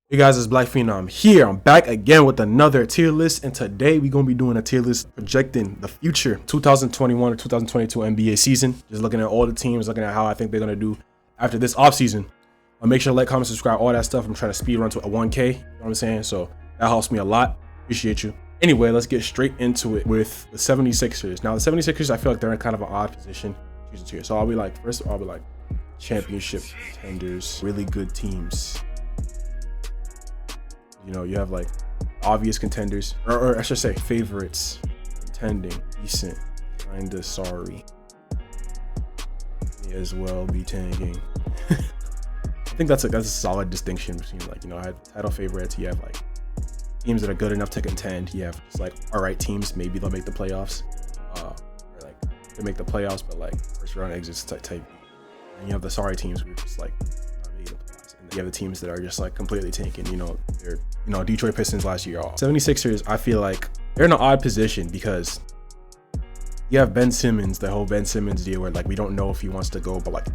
Hey guys, it's Black Phenom here. I'm back again with another tier list, and today we're gonna be doing a tier list projecting the future 2021 or 2022 NBA season. Just looking at all the teams, looking at how I think they're gonna do after this offseason. Make sure to like, comment, subscribe, all that stuff. I'm trying to speed run to a 1K. You know what I'm saying? So that helps me a lot. Appreciate you. Anyway, let's get straight into it with the 76ers. Now the 76ers, I feel like they're in kind of an odd position choosing tier. So I'll be like, first of all, I'll be like championship contenders, really good teams. You know, you have like obvious contenders, or I should say favorites, contending, decent, kinda sorry, may as well be tanking. I think that's a solid distinction between, like, you know, I have title favorites, you have like teams that are good enough to contend, you have just like alright teams, maybe they'll make the playoffs, or like they make the playoffs but like first round exits type. And you have the sorry teams who are just like not making the playoffs. And you have the teams that are just like completely tanking. You know, they're, you know, Detroit Pistons last year. 76ers, I feel like they're in an odd position because you have Ben Simmons, the whole Ben Simmons deal where like we don't know if he wants to go, but like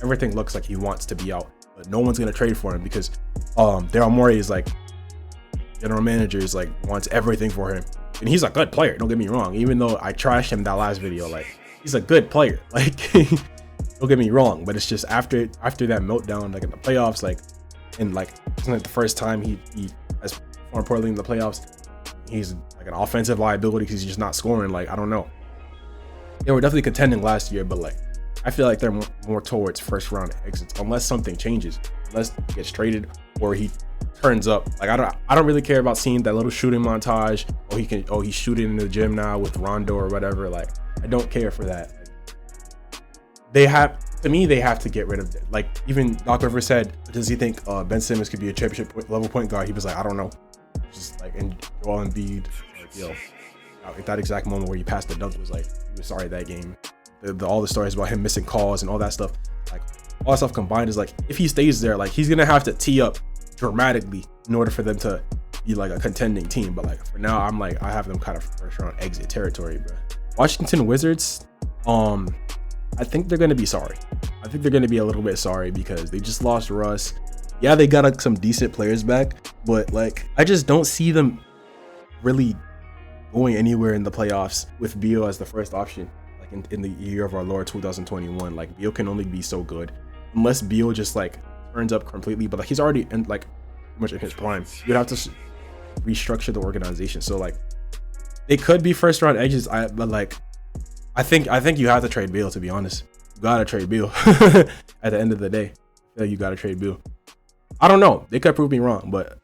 everything looks like he wants to be out, but no one's gonna trade for him because Daryl Morey is like general manager, is like wants everything for him, and he's a good player. Don't get me wrong. Even though I trashed him that last video, like he's a good player. Like don't get me wrong, but it's just after that meltdown, like in the playoffs, like. And like, isn't it the first time he has performed poorly in the playoffs? He's like an offensive liability because he's just not scoring. Like, I don't know. They were definitely contending last year, but like, I feel like they're more towards first round exits unless something changes, unless he gets traded or he turns up. Like, I don't really care about seeing that little shooting montage. He's shooting in the gym now with Rondo or whatever. Like, I don't care for that. They have to get rid of it. Like, even Doc Rivers said, does he think Ben Simmons could be a championship level point guard? He was like, I don't know. Just like, and Joel Embiid, like, yo, at that exact moment where he passed the dunk, was like, he was sorry that game. All the stories about him missing calls and all that stuff, like all that stuff combined is like, if he stays there, like he's gonna have to tee up dramatically in order for them to be like a contending team. But like for now, I'm like, I have them kind of first round exit territory, bro. Washington Wizards, I think they're going to be sorry. I think they're going to be a little bit sorry because they just lost Russ. Yeah, they got some decent players back, but like, I just don't see them really going anywhere in the playoffs with Beal as the first option. Like in the year of our Lord 2021, like Beal can only be so good unless Beal just like turns up completely. But like, he's already in like much in his prime. You'd have to restructure the organization. So like, they could be first round edges, but like, I think you have to trade Beal, to be honest. You gotta trade Beal at the end of the day. I feel like you gotta trade Beal. I don't know. They could prove me wrong, but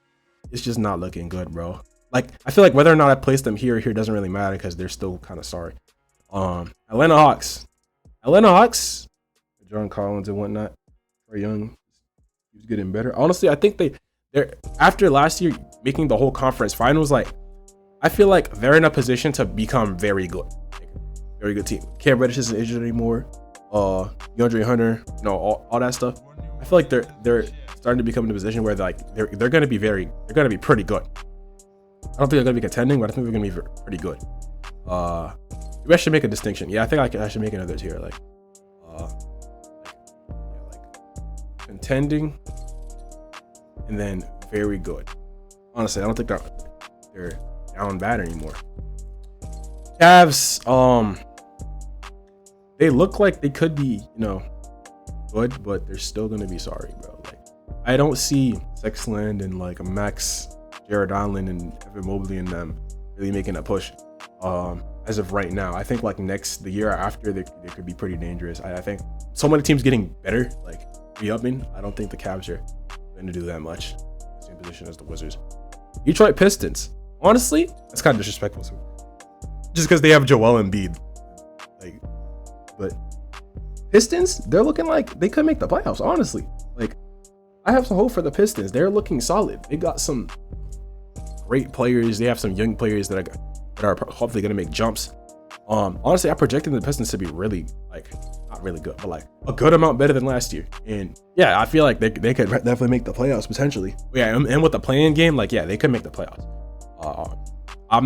it's just not looking good, bro. Like, I feel like whether or not I place them here doesn't really matter because they're still kind of sorry. Atlanta Hawks, John Collins and whatnot. Trae Young, he's getting better. Honestly, I think they're after last year making the whole conference finals. Like, I feel like they're in a position to become very good. Very good team. Cam Reddish isn't injured anymore. DeAndre Hunter, you know, all that stuff. I feel like they're starting to become in a position where they're gonna be pretty good. I don't think they're gonna be contending, but I think they're gonna be pretty good. Maybe I should make a distinction. Yeah, I think I should make another tier, like contending and then very good. Honestly, I don't think they're down bad anymore. Cavs, they look like they could be, you know, good, but they're still gonna be sorry, bro. Like, I don't see Sexland and like Max, Jared Allen, and Evan Mobley and them really making a push. As of right now, I think like the year after, they could be pretty dangerous. I think so many teams getting better, like re-upping. I don't think the Cavs are going to do that much. Same position as the Wizards. Detroit Pistons. Honestly, that's kind of disrespectful. Just because they have Joel Embiid, like, but Pistons, they're looking like they could make the playoffs. Honestly, like, I have some hope for the Pistons. They're looking solid. They got some great players. They have some young players that are hopefully going to make jumps. Honestly, I projected the Pistons to be really, like, not really good, but like a good amount better than last year. And yeah, I feel like they could definitely make the playoffs potentially. Yeah, and with the play-in game, like, yeah, they could make the playoffs. I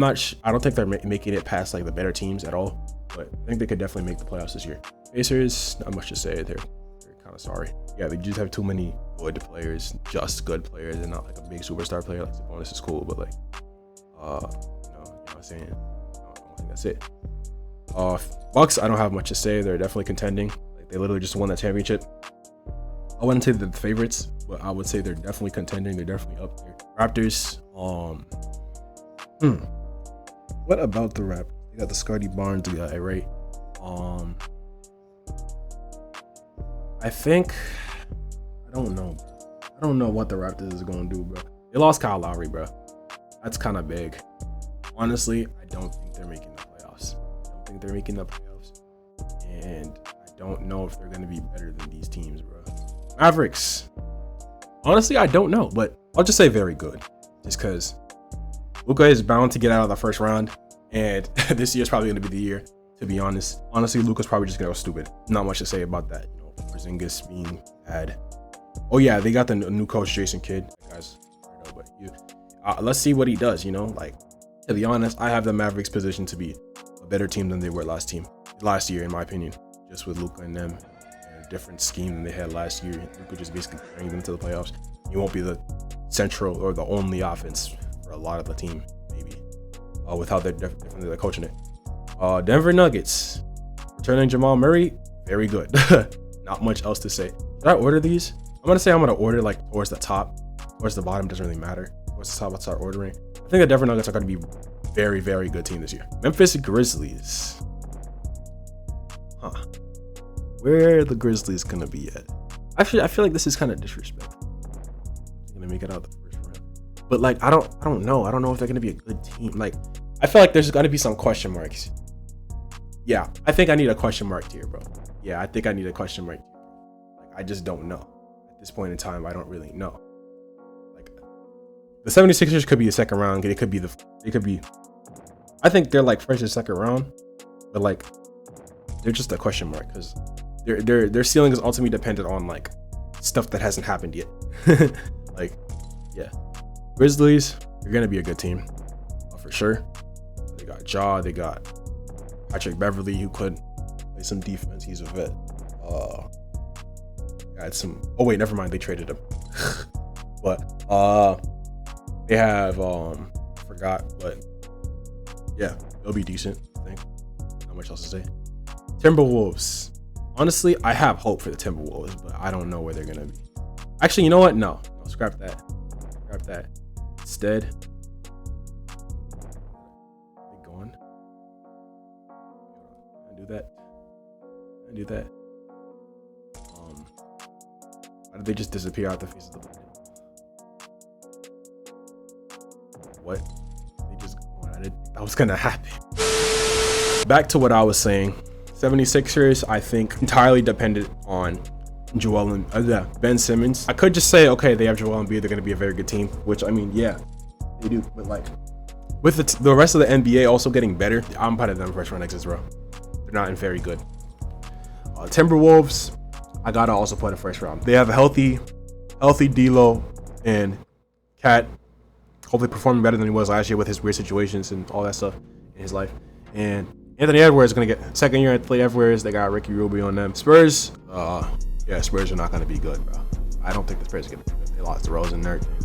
don't think they're making it past like the better teams at all, but I think they could definitely make the playoffs this year. Pacers, not much to say. They're kind of sorry. Yeah, they just have too many good players, just good players, and not like a big superstar player. Like Sabonis is cool, but like, you know what I'm saying? I think that's it. Bucks, I don't have much to say. They're definitely contending. Like, they literally just won that championship. I wouldn't say they're the favorites, but I would say they're definitely contending. They're definitely up there. Raptors, what about the Raptors? They got the Scotty Barnes guy, right? I think, I don't know what the Raptors is going to do, bro. They lost Kyle Lowry, bro. That's kind of big. Honestly, I don't think they're making the playoffs. And I don't know if they're going to be better than these teams, bro. Mavericks. Honestly, I don't know, but I'll just say very good. Just because Luka is bound to get out of the first round. And this year's probably going to be the year, to be honest. Honestly, Luka's probably just going to go stupid. Not much to say about that. You know, Porzingis being bad. Oh, yeah, they got the new coach, Jason Kidd. Guys, I know, but let's see what he does, you know? Like, to be honest, I have the Mavericks position to be a better team than they were last year, in my opinion. Just with Luka and them. And a different scheme than they had last year. Luka just basically bring them to the playoffs. You won't be the central or the only offense for a lot of the team, maybe. With how they're definitely coaching it. Denver Nuggets. Returning Jamal Murray, very good. Not much else to say. Should I order these? I'm going to say I'm going to order like towards the top. Towards the bottom, doesn't really matter. Towards the top, I'll start ordering. I think the Denver Nuggets are going to be very, very good team this year. Memphis Grizzlies. Where are the Grizzlies going to be at? Actually, I feel like this is kind of disrespectful. They're going to make it out the first round. But like, I don't know. I don't know if they're going to be a good team. Like, I feel like there's got to be some question marks. Yeah, I think I need a question mark here, bro. Yeah, I think I need a question mark. Like, I just don't know. At this point in time, I don't really know. Like, the 76ers could be a second round. It could be I think they're like first or second round, but like, they're just a question mark because their ceiling is ultimately dependent on like stuff that hasn't happened yet. Like, yeah, Grizzlies, they're gonna be a good team for sure. They got Ja, they got Patrick Beverly, who could play some defense. He's a vet. Got some. Oh wait, never mind. They traded him. But they have I forgot, but yeah, they'll be decent. I think. Not much else to say. Timberwolves. Honestly, I have hope for the Timberwolves, but I don't know where they're gonna be. Actually, you know what? No, scrap that. Instead, they going. I do that. Why did they just disappear out the face of the planet? What? They just. I didn't think that was gonna happen. Back to what I was saying. 76ers, I think, entirely dependent on Joel and Ben Simmons. I could just say, okay, they have Joel Embiid, they're going to be a very good team, which, I mean, yeah, they do. But like, with the rest of the NBA also getting better, I'm putting them first round exits, bro. They're not in very good. Timberwolves, I gotta also put in first round. They have a healthy D'Lo and Cat, hopefully performing better than he was last year with his weird situations and all that stuff in his life. And Anthony Edwards is going to get second year Anthony Edwards. They got Ricky Rubio on them. Spurs, Spurs are not going to be good, bro. I don't think the Spurs are going to be good. They lost DeRozan and everything.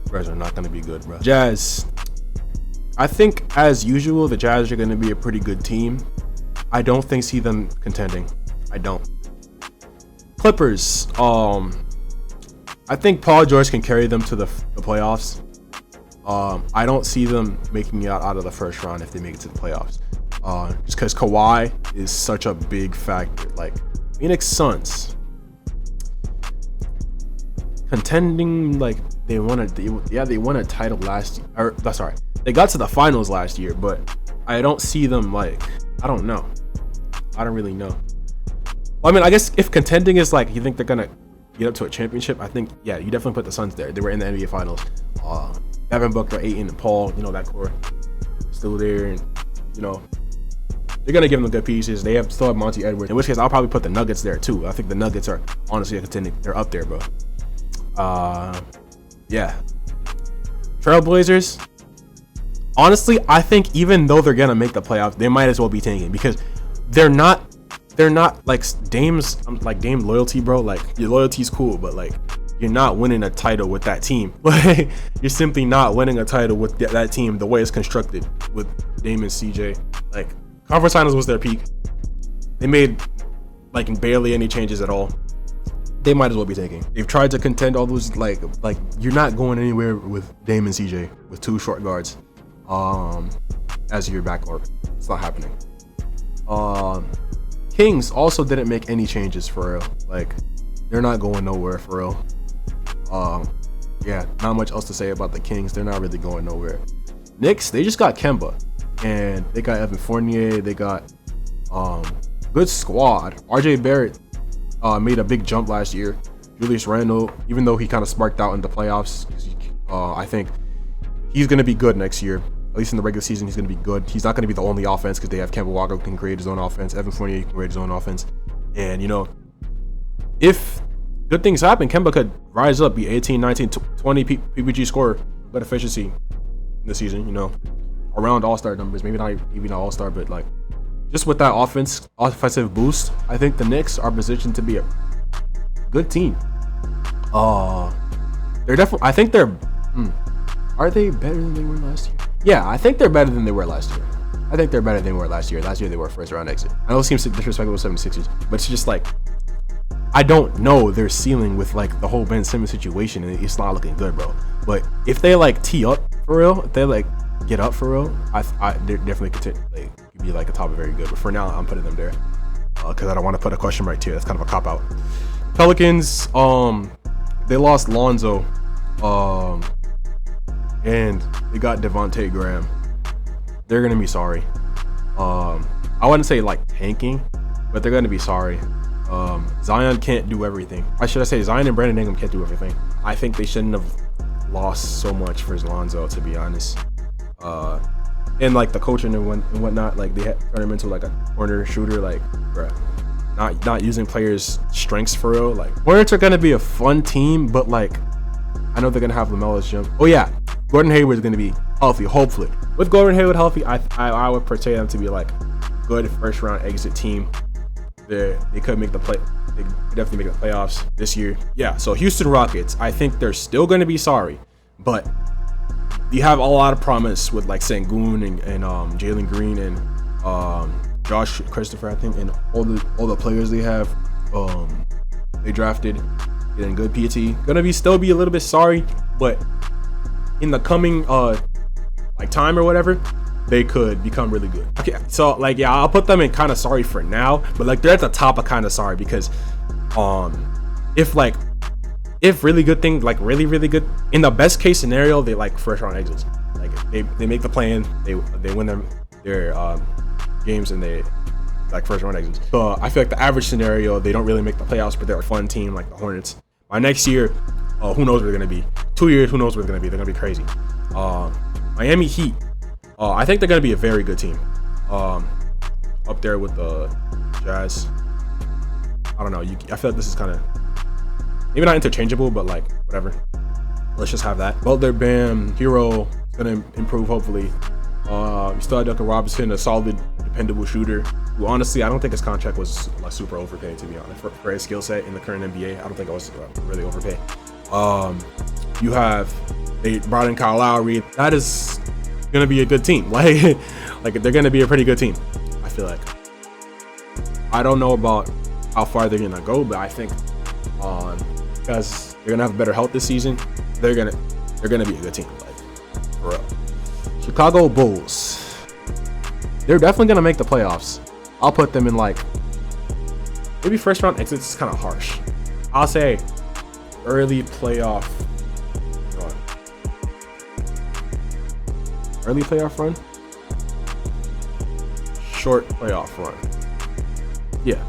Spurs are not going to be good, bro. Jazz, I think as usual, the Jazz are going to be a pretty good team. I don't see them contending. I don't. Clippers, I think Paul George can carry them to the playoffs. I don't see them making it out of the first round if they make it to the playoffs. Just because Kawhi is such a big factor. Like, Phoenix Suns contending, like, they won a title last year. They got to the finals last year, but I don't see them, like, I don't know. I don't really know. Well, I mean, I guess if contending is like, you think they're gonna get up to a championship, I think, yeah, you definitely put the Suns there. They were in the NBA Finals. Devin Booker, Ayton, and Paul, you know, that core still there, and you know, they're gonna give them good pieces. They still have Monty Edwards, in which case I'll probably put the Nuggets there too. I think the Nuggets are honestly contending. They're up there, bro. Yeah. Trailblazers. Honestly, I think even though they're gonna make the playoffs, they might as well be tanking because they're not like Dame's like Dame loyalty, bro. Like, your loyalty's cool, but like you're not winning a title with that team. Like, you're simply not winning a title with that team the way it's constructed with Dame and CJ. Like, conference finals was their peak. They made like barely any changes at all. They might as well be taking. They've tried to contend all those like you're not going anywhere with Dame and CJ with 2 short guards as your backcourt. It's not happening. Kings also didn't make any changes for real. Like, they're not going nowhere for real. Yeah, not much else to say about the Kings. They're not really going nowhere. Knicks, they just got Kemba, and they got Evan Fournier. They got good squad. RJ Barrett made a big jump last year. Julius Randle, even though he kind of sparked out in the playoffs, I think he's going to be good next year. At least in the regular season, he's going to be good. He's not going to be the only offense because they have Kemba Walker who can create his own offense. Evan Fournier can create his own offense. And, if good things happen, Kemba could rise up, be 18, 19, 20 PPG scorer, good efficiency in the season, around all-star numbers. Maybe not all-star, but like just with that offensive boost, I think the Knicks are positioned to be a good team. They're definitely, I think they're, are they better than they were last year? Yeah, I think they're better than they were last year. Last year they were a first round exit. I know it seems disrespectful with 76ers, but it's just like, I don't know their ceiling with like the whole Ben Simmons situation, and it's not looking good, bro. But if they like tee up for real, if they like get up for real, they're definitely could be like a top of very good. But for now, I'm putting them there because I don't want to put a question mark here. That's kind of a cop out. Pelicans, they lost Lonzo, and they got Devontae Graham. They're gonna be sorry. I wouldn't say like tanking, but they're gonna be sorry. Zion can't do everything. Should I say Zion and Brandon Ingram can't do everything. I think they shouldn't have lost so much for Lonzo, to be honest. And like the coaching and whatnot, like they had turned him into like a corner shooter, like bruh. Not using players' strengths for real. Like, Hornets are gonna be a fun team, but like I know they're gonna have LaMelo's jump. Oh yeah, Gordon Hayward is gonna be healthy, hopefully. With Gordon Hayward healthy, I would portray them to be like good first round exit team. They could make the play. They could definitely make the playoffs this year. Yeah. So Houston Rockets, I think they're still gonna be sorry, but you have a lot of promise with like Sengun and Jalen Green and Josh Christopher, I think, and all the players they have. They drafted, getting good PT. Gonna still be a little bit sorry, but in the coming like time or whatever, they could become really good. Okay, so like yeah, I'll put them in kind of sorry for now, but like they're at the top of kind of sorry because if really good thing, like really good, in the best case scenario, they like first round exits. Like they make the play in, they win their games, and they like first round exits. So I feel like the average scenario, they don't really make the playoffs, but they're a fun team like the Hornets. By next year, who knows where they're gonna be? 2 years, who knows where they're gonna be? They're gonna be crazy. Miami Heat, I think they're gonna be a very good team. Up there with the Jazz. I don't know. I feel like this is kind of maybe not interchangeable, but like whatever. Let's just have that. Butler, Bam, Hero is gonna improve hopefully. You still have Duncan Robinson, a solid, dependable shooter. Who honestly, I don't think his contract was like super overpaid, to be honest. For his skill set in the current NBA, I don't think it was really overpaid. They brought in Kyle Lowry. That is gonna be a good team. Like they're gonna be a pretty good team. I feel like. I don't know about how far they're gonna go, but I think because they're gonna have better health this season, they're gonna be a good team. Like for real. Chicago Bulls. They're definitely gonna make the playoffs. I'll put them in like maybe first round exits is kind of harsh. I'll say early playoff run. Early playoff run? Short playoff run. Yeah.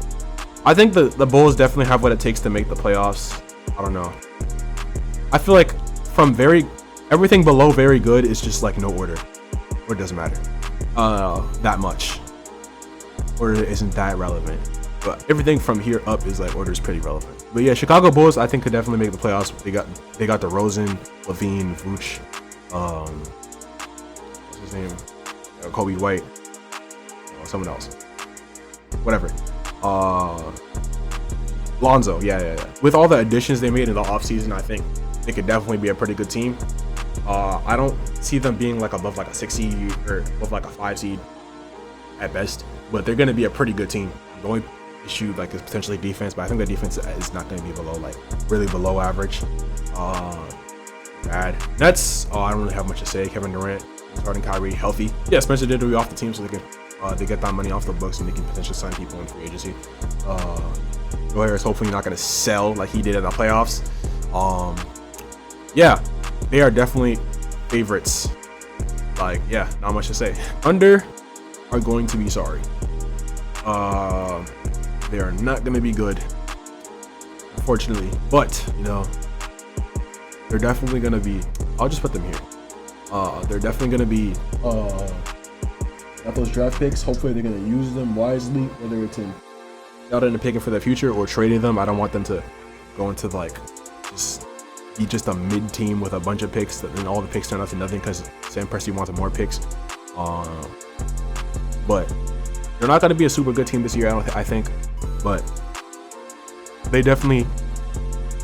I think the Bulls definitely have what it takes to make the playoffs. I don't know. I feel like from everything below very good is just like no order. Or it doesn't matter that much. Order isn't that relevant. But everything from here up is like order is pretty relevant. But yeah, Chicago Bulls I think could definitely make the playoffs. They got DeRozan, Levine, Vooch, what's his name? Kobe White, or someone else. Whatever. Lonzo, yeah. With all the additions they made in the offseason, I think they could definitely be a pretty good team. I don't see them being like above like a 6 seed or above like a 5 seed at best, but they're going to be a pretty good team. The only issue like is potentially defense, but I think the defense is not going to be below like really below average. Bad. Nets, I don't really have much to say. Kevin Durant, starting Kyrie healthy. Yeah, Spencer did be off the team so they get that money off the books and they can potentially sign people in free agency. Joe Harris hopefully not going to sell like he did in the playoffs. Yeah, they are definitely favorites. Like, yeah, not much to say. Under are going to be sorry. They are not going to be good, unfortunately. But, you know, they're definitely going to be, I'll just put them here. They're definitely going to be, got those draft picks. Hopefully they're going to use them wisely, whether it's in out in the picking for the future or trading them. I don't want them to go into like just be just a mid team with a bunch of picks and all the picks turn out to nothing because Sam Presti wanted more picks. But they're not going to be a super good team this year, I think. But they definitely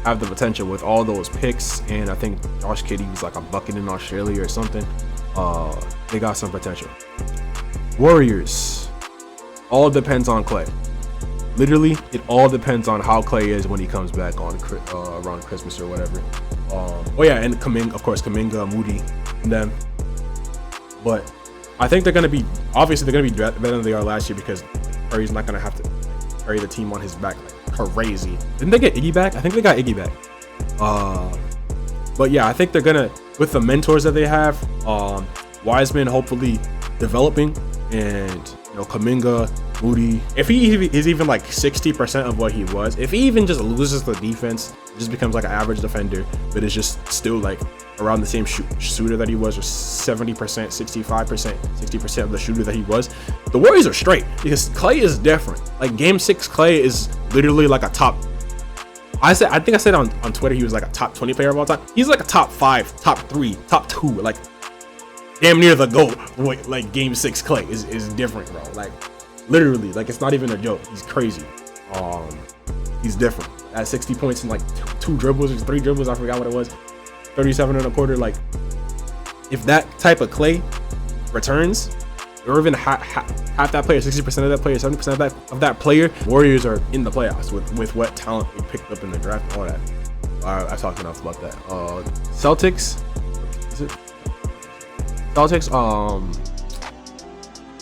have the potential with all those picks, and I think Josh Giddey was like a bucket in Australia or something. They got some potential. Warriors, all depends on Clay. Literally, it all depends on how Clay is when he comes back on around Christmas or whatever. Oh yeah, and Kuminga, Moody, and them. But I think they're gonna be obviously better than they are last year because Curry's not gonna have to carry the team on his back like crazy. Didn't they get Iggy back? I think they got Iggy back. But yeah, I think they're gonna, with the mentors that they have, Wiseman hopefully developing, and you know, Kuminga, Moody, if he is even like 60% of what he was, if he even just loses the defense, just becomes like an average defender, but is just still like around the same shooter that he was, or 70%, 65%, 60% of the shooter that he was, the Warriors are straight because Clay is different. Like Game 6 Clay is literally like a top, I think I said on Twitter he was like a top 20 player of all time. He's like a top 5, top 3, top 2, like damn near the GOAT. Like Game 6 Clay is different, bro. Like literally, like it's not even a joke. He's crazy. He's different. At 60 points in like 2 dribbles or 3 dribbles, I forgot what it was. 37 and a quarter. Like if that type of Clay returns, or even half that player, 60% of that player, 70% of that player, Warriors are in the playoffs with what talent they picked up in the draft and all that. I talked enough about that. Celtics. Is it? Celtics.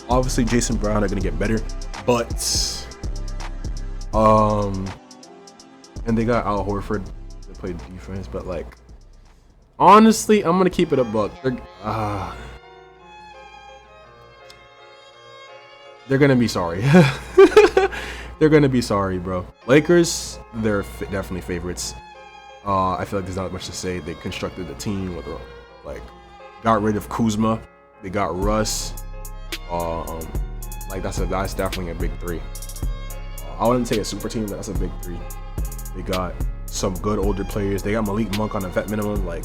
Obviously Jason Brown are gonna get better, but and they got Al Horford to play defense, but like honestly, I'm gonna keep it a buck. They're gonna be sorry. They're gonna be sorry, bro. Lakers, they're definitely favorites. I feel like there's not much to say. They constructed the team with like got rid of Kuzma. They got Russ. Like that's definitely a big 3. I wouldn't say a super team, but that's a big 3. They got some good older players. They got Malik Monk on a vet minimum. Like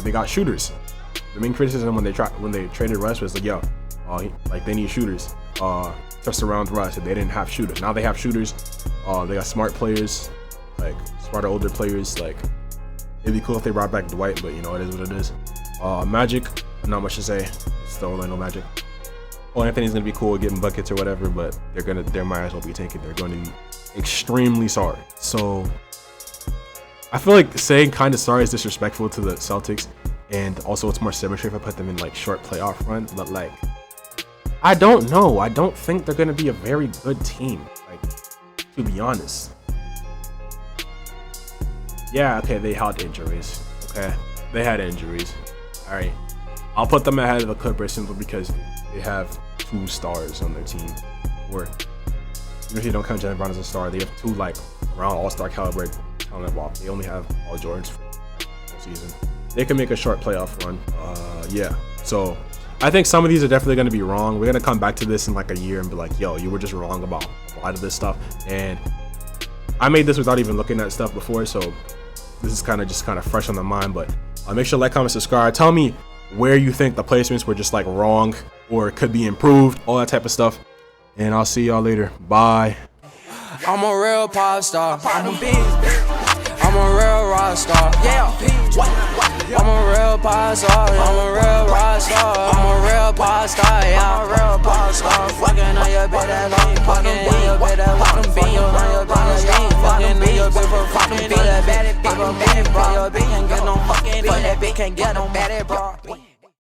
they got shooters. The main criticism when they traded Russ was like, yo, like they need shooters. Just around Russ, they didn't have shooters. Now they have shooters. They got smart players, like smarter older players. Like it'd be cool if they brought back Dwight, but you know it is what it is. Magic, not much to say. Still Orlando Magic. Well, Anthony's gonna be cool getting buckets or whatever, but they might as well be taken. They're going to be extremely sorry. So I feel like saying kind of sorry is disrespectful to the Celtics, and also it's more symmetry if I put them in like short playoff run. But like, I don't know. I don't think they're gonna be a very good team. Like, to be honest. Yeah, okay, they had injuries. Okay, they had injuries. All right, I'll put them ahead of the Clippers simply because they have 2 stars on their team. Or even if you don't count Jalen Brown as a star, they have 2 like around all-star caliber talent. While they only have all Jordans for the season, they can make a short playoff run. Yeah. So I think some of these are definitely going to be wrong. We're going to come back to this in like a year and be like, yo, you were just wrong about a lot of this stuff. And I made this without even looking at stuff before, so this is kind of fresh on the mind. But make sure to like, comment, subscribe. Tell me where you think the placements were just like wrong or could be improved, all that type of stuff. And I'll see y'all later. Bye. I'm a real pop star. I'm a real rock star. Yeah. I'm a real pop star. I'm a real rock star. I'm a real pop star. Yeah. I'm a real pop star. Fucking on your bitch ass long. Fucking on your bitch ass long. Fucking on your bitch ass long. Fucking on your bitch ass long. Fucking on your bitch ass long. Fucking on your bitch ass long. Fucking on your bitch ass long. Fucking on your bitch ass long. Fucking on your bitch ass long.